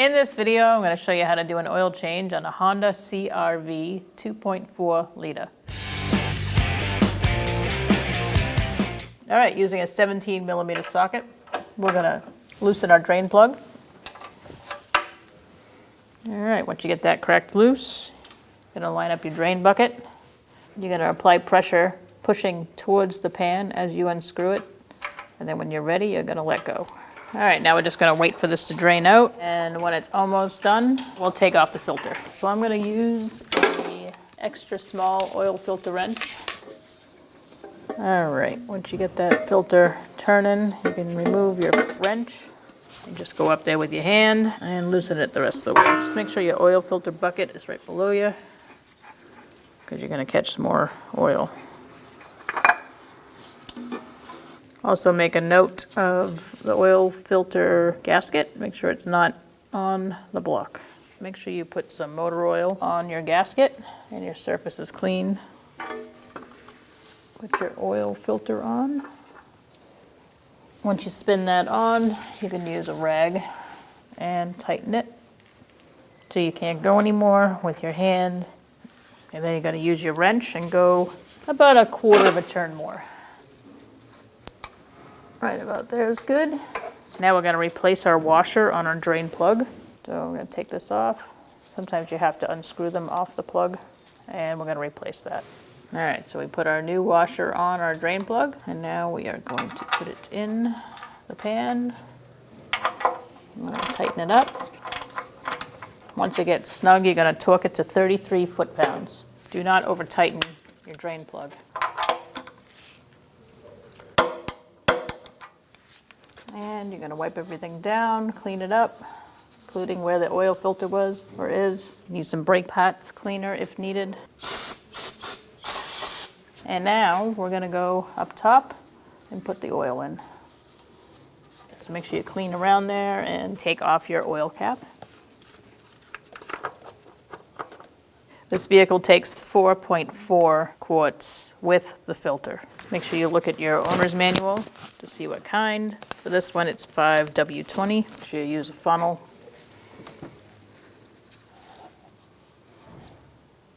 In this video, I'm going to show you how to do an oil change on a Honda CR-V 2.4 liter. All right, using a 17mm socket, we're going to loosen our drain plug. All right, once you get that cracked loose, you're going to line up your drain bucket. You're going to apply pressure, pushing towards the pan as you unscrew it. And then when you're ready, you're going to let go. All right, now we're just going to wait for this to drain out. And when it's almost done, we'll take off the filter. So I'm going to use an extra small oil filter wrench. All right, once you get that filter turning, you can remove your wrench and just go up there with your hand and loosen it the rest of the way. Just make sure your oil filter bucket is right below you, because you're going to catch some more oil. Also make a note of the oil filter gasket. Make sure it's not on the block. Make sure you put some motor oil on your gasket and your surface is clean. Put your oil filter on. Once you spin that on, you can use a rag and tighten it so you can't go anymore with your hand. And then you're going to use your wrench and go about a quarter of a turn more. Right about there is good. Now we're going to replace our washer on our drain plug. So we're going to take this off. Sometimes you have to unscrew them off the plug, and we're going to replace that. All right, so we put our new washer on our drain plug, and now we are going to put it in the pan. I'm going to tighten it up. Once it gets snug, you're going to torque it to 33 foot-pounds. Do not over-tighten your drain plug. And you're going to wipe everything down, clean it up, including where the oil filter was or is. Use some brake pads cleaner if needed. And now we're going to go up top and put the oil in. So make sure you clean around there and take off your oil cap. This vehicle takes 4.4 quarts with the filter. Make sure you look at your owner's manual to see what kind. For this one, it's 5W20. Make sure you use a funnel.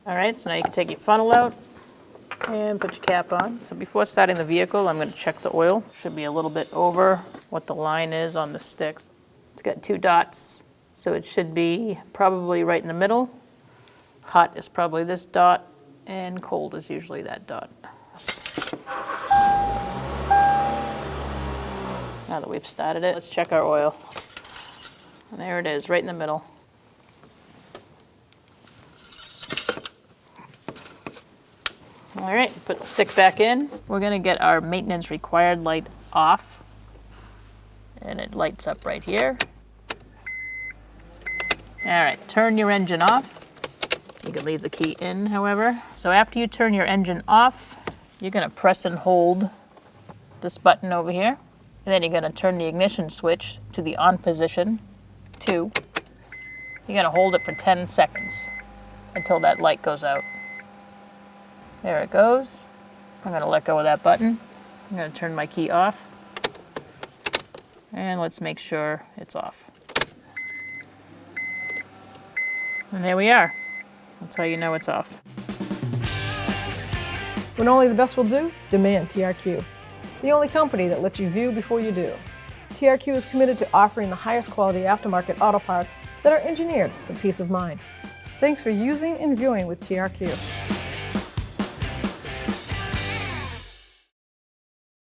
All right, so now you can take your funnel out and put your cap on. So before starting the vehicle, I'm going to check the oil. Should be a little bit over what the line is on the sticks. It's got 2 dots, so it should be probably right in the middle. Hot is probably this dot, and cold is usually that dot. Now that we've started it, let's check our oil. And there it is, right in the middle. All right, put the stick back in. We're gonna get our maintenance required light off. And it lights up right here. All right, turn your engine off. You can leave the key in, however. So after you turn your engine off, you're gonna press and hold this button over here. And then you're gonna turn the ignition switch to the on position, 2. You're gonna hold it for 10 seconds until that light goes out. There it goes. I'm gonna let go of that button. I'm gonna turn my key off. And let's make sure it's off. And there we are. That's how you know it's off. When only the best will do, demand TRQ. The only company that lets you view before you do. TRQ is committed to offering the highest quality aftermarket auto parts that are engineered for peace of mind. Thanks for using and viewing with TRQ.